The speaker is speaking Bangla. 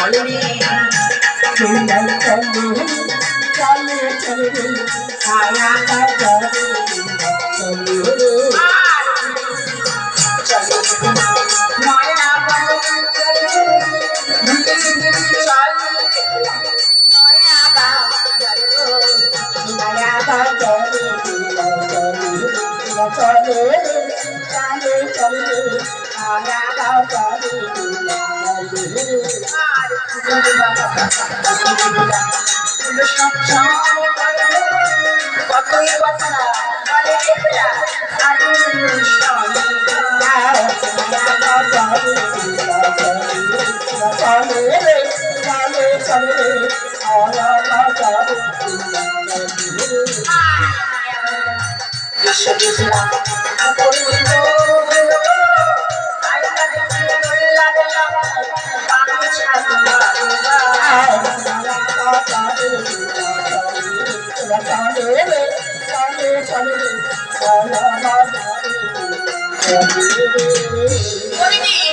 চলে রে চলে চলে রে ছায়া চলে রে মায়া What do you mean?